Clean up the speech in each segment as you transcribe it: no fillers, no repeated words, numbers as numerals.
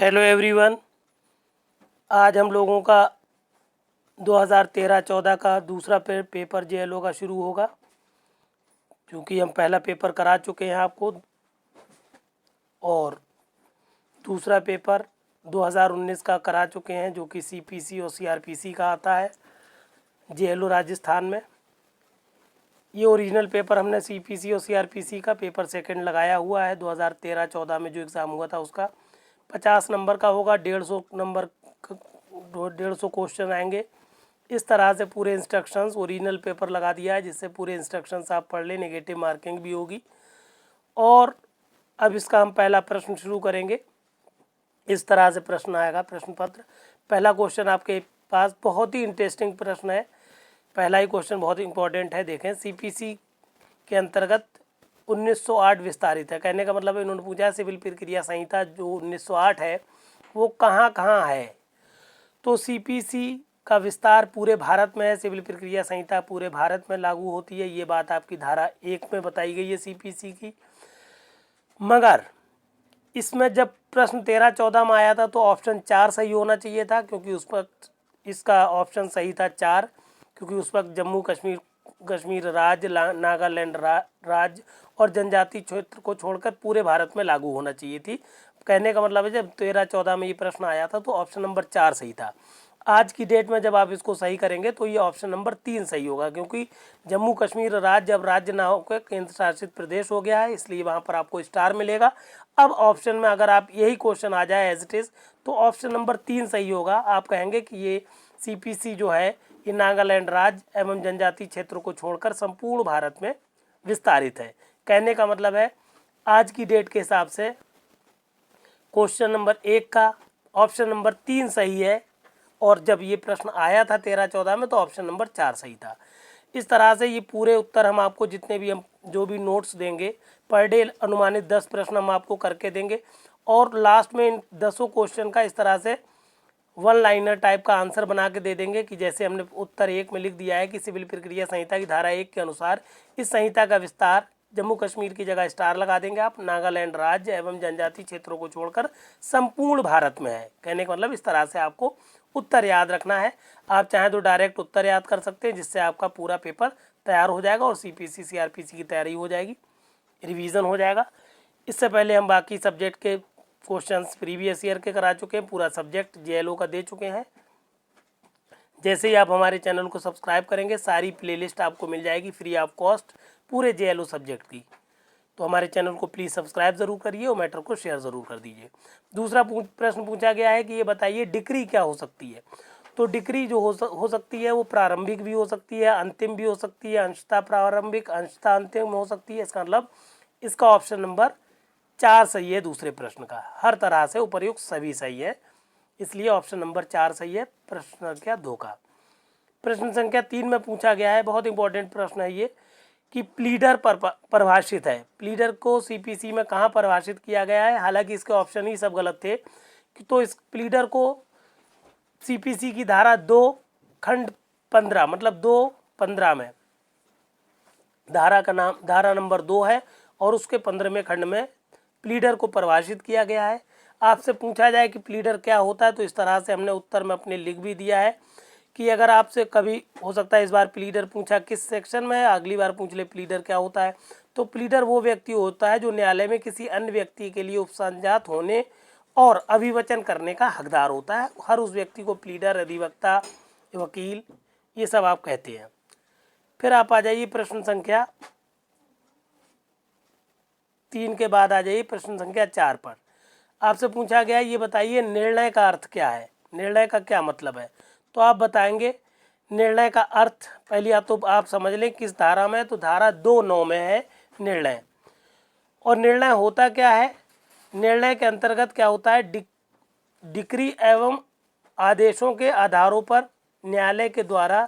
Hello everyone. आज हम लोगों का 2013-14 का दूसरा पेपर जेएलओ का शुरू होगा, क्योंकि हम पहला पेपर करा चुके हैं आपको, और दूसरा पेपर 2019 का करा चुके हैं जो कि सीपीसी और सीआरपीसी का आता है जेएलओ राजस्थान में। ये ओरिजिनल पेपर हमने सीपीसी और सीआरपीसी का पेपर सेकंड लगाया हुआ है। 2013-14 में जो एग्ज़ाम हुआ था उसका 50 नंबर का होगा। 150 क्वेश्चन आएंगे। इस तरह से पूरे इंस्ट्रक्शंस ओरिजिनल पेपर लगा दिया है, जिससे पूरे इंस्ट्रक्शंस आप पढ़ लें। नेगेटिव मार्किंग भी होगी। और अब इसका हम पहला प्रश्न शुरू करेंगे। इस तरह से प्रश्न आएगा, प्रश्न पत्र। पहला क्वेश्चन आपके पास बहुत ही इंटरेस्टिंग प्रश्न है। पहला ही क्वेश्चन बहुत इंपॉर्टेंट है। देखें, सीपीसी के अंतर्गत 1908 विस्तारित है। कहने का मतलब है, इन्होंने पूछा सिविल प्रक्रिया संहिता जो 1908 है वो कहाँ कहाँ है। तो सीपीसी का विस्तार पूरे भारत में है। सिविल प्रक्रिया संहिता पूरे भारत में लागू होती है। ये बात आपकी धारा 1 में बताई गई है सीपीसी की। मगर इसमें जब प्रश्न 13-14 में आया था तो ऑप्शन 4 सही होना चाहिए था, क्योंकि उस वक्त इसका ऑप्शन सही था 4, क्योंकि उस वक्त जम्मू कश्मीर राज्य, नागालैंड राज्य और जनजातीय क्षेत्र को छोड़कर पूरे भारत में लागू होना चाहिए थी। कहने का मतलब है, जब 13-14 में ये प्रश्न आया था तो ऑप्शन नंबर 4 सही था। आज की डेट में जब आप इसको सही करेंगे तो ये ऑप्शन नंबर 3 सही होगा, क्योंकि जम्मू कश्मीर राज्य अब राज्य ना होकर केंद्र शासित प्रदेश हो गया है, इसलिए वहाँ पर आपको स्टार मिलेगा। अब ऑप्शन में अगर आप यही क्वेश्चन आ जाए एज इट इज़ तो ऑप्शन नंबर 3 सही होगा। आप कहेंगे कि ये सीपीसी जो है ये नागालैंड राज्य एवं जनजातीय क्षेत्रों को छोड़कर संपूर्ण भारत में विस्तारित है। कहने का मतलब है, आज की डेट के हिसाब से क्वेश्चन नंबर 1 का ऑप्शन नंबर 3 सही है, और जब ये प्रश्न आया था 13-14 में तो ऑप्शन नंबर 4 सही था। इस तरह से ये पूरे उत्तर हम आपको जितने भी हम जो भी नोट्स देंगे पर डे अनुमानित 10 प्रश्न हम आपको करके देंगे, और लास्ट में इन 10 क्वेश्चन का इस तरह से वन लाइनर टाइप का आंसर बना के दे देंगे कि जैसे हमने उत्तर 1 में लिख दिया है कि सिविल प्रक्रिया संहिता की धारा 1 के अनुसार इस संहिता का विस्तार जम्मू कश्मीर की जगह स्टार लगा देंगे आप, नागालैंड राज्य एवं जनजातीय क्षेत्रों को छोड़कर संपूर्ण भारत में है। कहने का मतलब इस तरह से आपको उत्तर याद रखना है। आप चाहें तो डायरेक्ट उत्तर याद कर सकते हैं, जिससे आपका पूरा पेपर तैयार हो जाएगा और सीपीसी सीआरपीसी की तैयारी हो जाएगी, रिवीजन हो जाएगा। इससे पहले हम बाकी सब्जेक्ट के क्वेश्चंस प्रीवियस ईयर के करा चुके हैं, पूरा सब्जेक्ट जेएलओ का दे चुके हैं। जैसे ही आप हमारे चैनल को सब्सक्राइब करेंगे सारी प्लेलिस्ट आपको मिल जाएगी फ्री ऑफ कॉस्ट पूरे जेएलओ सब्जेक्ट की। तो हमारे चैनल को प्लीज़ सब्सक्राइब ज़रूर करिए और मैटर को शेयर ज़रूर कर दीजिए। दूसरा प्रश्न पूछा गया है कि ये बताइए डिक्री क्या हो सकती है। तो डिक्री जो हो सकती है वो प्रारंभिक भी हो सकती है, अंतिम भी हो सकती है, अंशतः प्रारंभिक अंशतः अंतिम हो सकती है। इसका मतलब इसका ऑप्शन नंबर 4 सही है। दूसरे प्रश्न का हर तरह से उपर्युक्त सभी सही है, इसलिए ऑप्शन नंबर 4 सही है प्रश्न संख्या 2 का। प्रश्न संख्या 3 में पूछा गया है, बहुत इंपॉर्टेंट प्रश्न है ये, कि प्लीडर पर परिभाषित है। प्लीडर को सीपीसी में कहाँ परिभाषित किया गया है। हालांकि इसके ऑप्शन ही सब गलत थे, तो इस प्लीडर को सीपीसी की धारा 2 खंड 15 मतलब 2-15 में धारा का नाम धारा नंबर 2 है, और उसके 15वें खंड में प्लीडर को परिभाषित किया गया है। आपसे पूछा जाए कि प्लीडर क्या होता है, तो इस तरह से हमने उत्तर में अपने लिख भी दिया है कि अगर आपसे कभी हो सकता है इस बार प्लीडर पूछा किस सेक्शन में है, अगली बार पूछ ले प्लीडर क्या होता है। तो प्लीडर वो व्यक्ति होता है जो न्यायालय में किसी अन्य व्यक्ति के लिए उपसंजात होने और अभिवचन करने का हकदार होता है। हर उस व्यक्ति को प्लीडर, अधिवक्ता, वकील, ये सब आप कहते हैं। फिर आप आ जाइए प्रश्न संख्या 3 के बाद आ जाइए प्रश्न संख्या 4 पर। आपसे पूछा गया ये बताइए निर्णय का अर्थ क्या है, निर्णय का क्या मतलब है। तो आप बताएंगे निर्णय का अर्थ, पहली बात तो आप समझ लें किस धारा में, तो धारा 2-9 में है निर्णय। और निर्णय होता क्या है, निर्णय के अंतर्गत क्या होता है, डिक्री एवं आदेशों के आधारों पर न्यायालय के द्वारा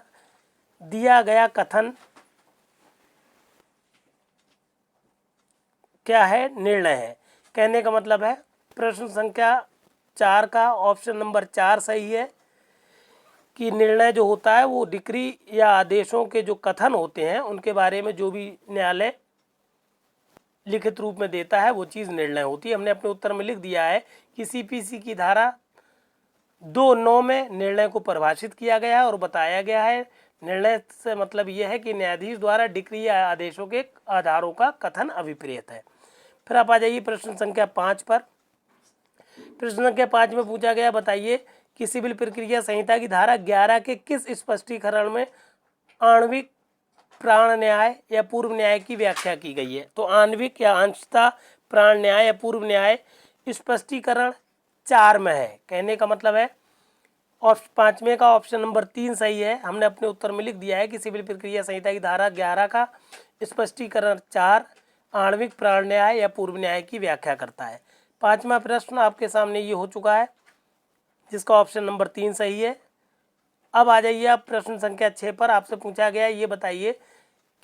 दिया गया कथन क्या है, निर्णय है। कहने का मतलब है प्रश्न संख्या 4 का ऑप्शन नंबर 4 सही है कि निर्णय जो होता है वो डिक्री या आदेशों के जो कथन होते हैं उनके बारे में जो भी न्यायालय लिखित रूप में देता है वो चीज़ निर्णय होती है। हमने अपने उत्तर में लिख दिया है कि सीपीसी की धारा 2(9) में निर्णय को परिभाषित किया गया है और बताया गया है। निर्णय से मतलब यह है कि न्यायाधीश द्वारा डिक्री या आदेशों के आधारों का कथन अभिप्रेत है। फिर आप आ जाइए प्रश्न संख्या 5 पर। प्रश्न संख्या 5 में पूछा गया, बताइए कि सिविल प्रक्रिया संहिता की धारा 11 के किस स्पष्टीकरण में आणविक प्राण न्याय या पूर्व न्याय की व्याख्या की गई है। तो आणविक या अंशतः प्राण न्याय या पूर्व न्याय स्पष्टीकरण 4 में है। कहने का मतलब है और 5वें का ऑप्शन नंबर 3 सही है। हमने अपने उत्तर में लिख दिया है कि सिविल प्रक्रिया संहिता की धारा 11 का स्पष्टीकरण 4 आणविक प्राण न्याय या पूर्व न्याय की व्याख्या करता है। 5वां प्रश्न आपके सामने ये हो चुका है जिसका ऑप्शन नंबर 3 सही है। अब आ जाइए आप प्रश्न संख्या 6 पर। आपसे पूछा गया ये बताइए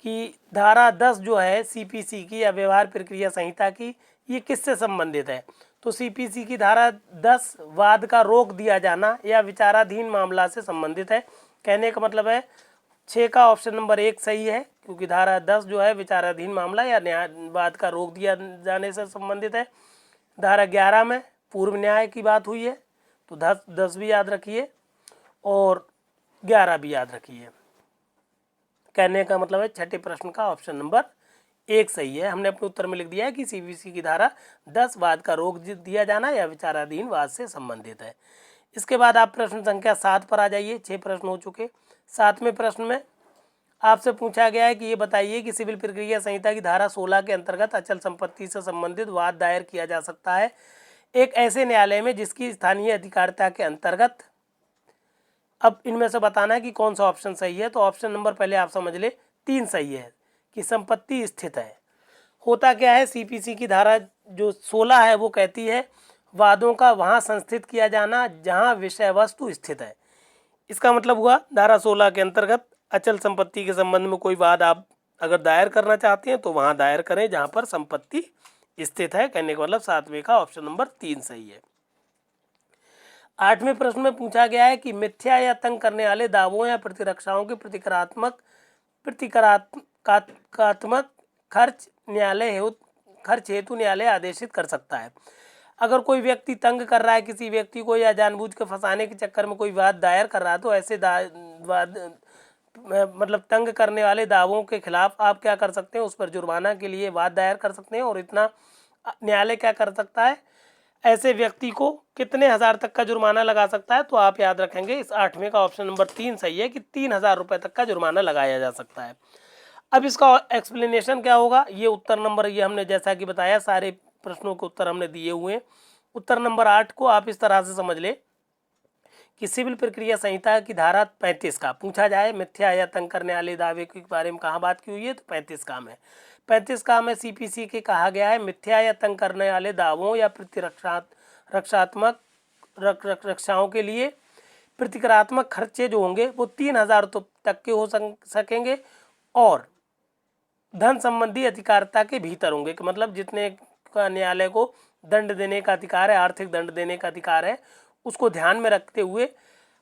कि धारा 10 जो है सीपीसी की या व्यवहार प्रक्रिया संहिता की, ये किससे संबंधित है। तो सीपीसी की धारा 10 वाद का रोक दिया जाना या विचाराधीन मामला से संबंधित है। कहने का मतलब है 6 का ऑप्शन नंबर 1 सही है, क्योंकि धारा 10 जो है विचाराधीन मामला या वाद का रोक दिया जाने से संबंधित है। धारा 11 में पूर्व न्याय की बात हुई है, तो 10 भी याद रखिए और 11 भी याद रखिए। कहने का मतलब है छठे प्रश्न का ऑप्शन नंबर 1 सही है। हमने अपने उत्तर में लिख दिया है कि सीपीसी की धारा 10 वाद का रोक दिया जाना या विचाराधीन वाद से संबंधित है। इसके बाद आप प्रश्न संख्या 7 पर आ जाइए। 6 प्रश्न हो चुके। 7वें प्रश्न में आपसे पूछा गया है कि ये बताइए कि सिविल प्रक्रिया संहिता की धारा 16 के अंतर्गत अचल संपत्ति से संबंधित वाद दायर किया जा सकता है एक ऐसे न्यायालय में जिसकी स्थानीय अधिकारिता के अंतर्गत। अब इनमें से बताना है कि कौन सा ऑप्शन सही है। तो ऑप्शन नंबर पहले आप समझ ले 3 सही है कि संपत्ति स्थित है। होता क्या है, सीपीसी की धारा जो 16 है वो कहती है वादों का वहाँ संस्थित किया जाना जहाँ विषय वस्तु स्थित है। इसका मतलब हुआ धारा 16 के अंतर्गत अचल संपत्ति के संबंध में कोई वाद आप अगर दायर करना चाहते हैं तो वहाँ दायर करें जहाँ पर संपत्ति स्थित है। कहने का मतलब 7वें का ऑप्शन नंबर 3 सही है। 8वें प्रश्न में पूछा गया है कि मिथ्या या तंग करने वाले दावों या प्रतिरक्षाओं के प्रतिकारात्मक खर्च हेतु न्यायालय आदेशित कर सकता है। अगर कोई व्यक्ति तंग कर रहा है किसी व्यक्ति को या जानबूझ कर फंसाने के चक्कर में कोई वाद दायर कर रहा है तो ऐसे मतलब तंग करने वाले दावों के खिलाफ आप क्या कर सकते हैं, उस पर जुर्माना के लिए वाद दायर कर सकते हैं। और इतना न्यायालय क्या कर सकता है, ऐसे व्यक्ति को कितने हज़ार तक का जुर्माना लगा सकता है। तो आप याद रखेंगे इस 8वें का ऑप्शन नंबर 3 सही है कि 3000 रुपये तक का जुर्माना लगाया जा सकता है। अब इसका एक्सप्लेनेशन क्या होगा, ये उत्तर नंबर ये हमने जैसा कि बताया सारे प्रश्नों के उत्तर हमने दिए हुए हैं। उत्तर नंबर 8 को आप इस तरह से समझ ले कि सिविल प्रक्रिया संहिता की धारा 35 का पूछा जाए मिथ्या या तंग करने वाले दावे के बारे में कहाँ बात की हुई है, तो 35 का में 35 का में सीपीसी के कहा गया है मिथ्या या तंग करने वाले दावों या रक्षात्मक रक्षाओं के लिए प्रतिकारात्मक खर्चे जो होंगे वो 3000 तक के हो सकेंगे और धन संबंधी अधिकारिता के भीतर होंगे कि मतलब जितने का न्यायालय को दंड देने का अधिकार है, आर्थिक दंड देने का अधिकार है, उसको ध्यान में रखते हुए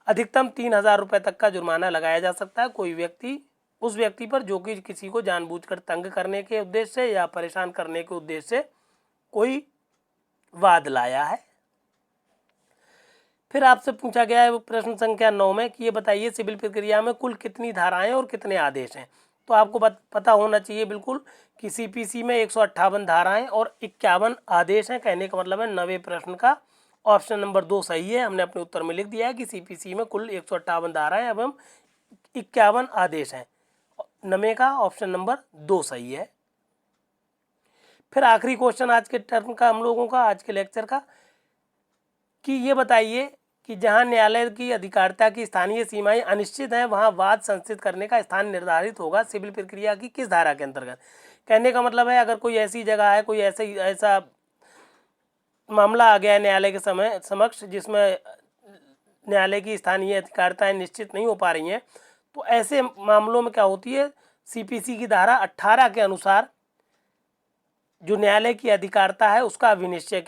अधिकतम 3000 रुपये तक का जुर्माना लगाया जा सकता है कोई व्यक्ति उस व्यक्ति पर जो कि किसी को जानबूझकर तंग करने के उद्देश्य से या परेशान करने के उद्देश्य से कोई वाद लाया है। फिर आपसे पूछा गया है प्रश्न संख्या 9 में कि ये बताइए सिविल प्रक्रिया में कुल कितनी धाराएं और कितने आदेश हैं। तो आपको पता होना चाहिए बिल्कुल कि सीपीसी में 158 धाराएं और 51 आदेश हैं। कहने का मतलब है 9वें प्रश्न का ऑप्शन नंबर 2 सही है। हमने अपने उत्तर में लिख दिया है कि सीपीसी में कुल 158 धाराएं एवं 51 आदेश हैं। 9वें का ऑप्शन नंबर 2 सही है। फिर आखिरी क्वेश्चन आज के टर्म का हम लोगों का आज के लेक्चर का कि ये बताइए कि जहां न्यायालय की अधिकारिता की स्थानीय सीमाएं अनिश्चित हैं वहां वाद संस्थित करने का स्थान निर्धारित होगा सिविल प्रक्रिया की किस धारा के अंतर्गत। कहने का मतलब है अगर कोई ऐसी जगह है, कोई ऐसा मामला आ गया है न्यायालय के समक्ष जिसमें न्यायालय की स्थानीय अधिकारिताएं निश्चित नहीं हो पा रही हैं, तो ऐसे मामलों में क्या होती है सीपीसी की धारा 18 के अनुसार जो न्यायालय की अधिकारिता है उसका विनिश्चय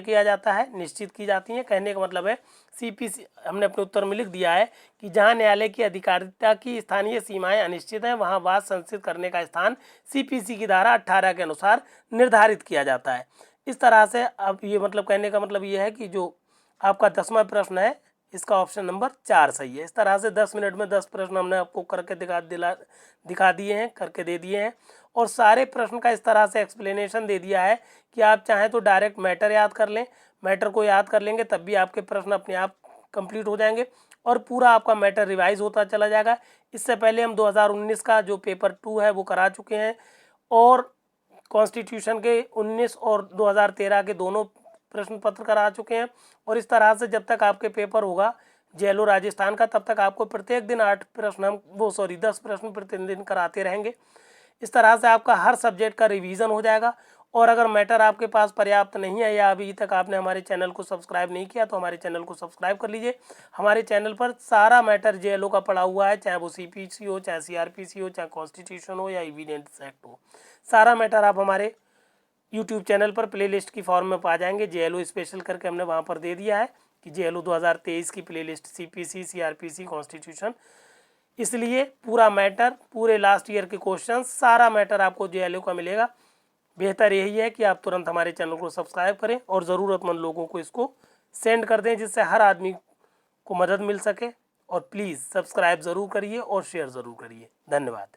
किया जाता है, निश्चित की जाती है। कहने का मतलब है सीपीसी हमने अपने उत्तर में लिख दिया है कि जहां न्यायालय की अधिकारिता की स्थानीय सीमाएं अनिश्चित हैं वहां वाद संचित करने का स्थान सीपीसी की धारा 18 के अनुसार निर्धारित किया जाता है। इस तरह से अब ये मतलब कहने का मतलब ये है कि जो आपका 10वां प्रश्न है इसका ऑप्शन नंबर 4 सही है। इस तरह से 10 मिनट में 10 प्रश्न हमने आपको करके दिखा दिए हैं, करके दे दिए हैं और सारे प्रश्न का इस तरह से एक्सप्लेनेशन दे दिया है कि आप चाहें तो डायरेक्ट मैटर याद कर लें, मैटर को याद कर लेंगे तब भी आपके प्रश्न अपने आप कंप्लीट हो जाएंगे और पूरा आपका मैटर रिवाइज होता चला जाएगा। इससे पहले हम 2019 का जो पेपर 2 है वो करा चुके हैं और कॉन्स्टिट्यूशन के 19 और 2013 के दोनों प्रश्न पत्र करा चुके हैं और इस तरह से जब तक आपके पेपर होगा जेएलओ राजस्थान का तब तक आपको प्रत्येक दिन 10 प्रश्न प्रतिदिन कराते रहेंगे। इस तरह से आपका हर सब्जेक्ट का रिवीजन हो जाएगा और अगर मैटर आपके पास पर्याप्त नहीं है या अभी तक आपने हमारे चैनल को सब्सक्राइब नहीं किया तो हमारे चैनल को सब्सक्राइब कर लीजिए। हमारे चैनल पर सारा मैटर जेएलओ का पड़ा हुआ है, चाहे वो सीपीसी हो, चाहे सीआरपीसी हो, चाहे कॉन्स्टिट्यूशन हो या एविडेंस एक्ट हो। सारा मैटर आप हमारे यूट्यूब चैनल पर प्लेलिस्ट की फॉर्म में पा जाएंगे। जेएलओ स्पेशल करके हमने वहाँ पर दे दिया है कि जेएलओ 2023 की प्लेलिस्ट सीपीसी, सीआरपीसी, कॉन्स्टिट्यूशन, इसलिए पूरा मैटर, पूरे लास्ट ईयर के क्वेश्चन, सारा मैटर आपको जेएलओ का मिलेगा। बेहतर यही है कि आप तुरंत हमारे चैनल को सब्सक्राइब करें और ज़रूरतमंद लोगों को इसको सेंड कर दें जिससे हर आदमी को मदद मिल सके। और प्लीज़ सब्सक्राइब ज़रूर करिए और शेयर ज़रूर करिए। धन्यवाद।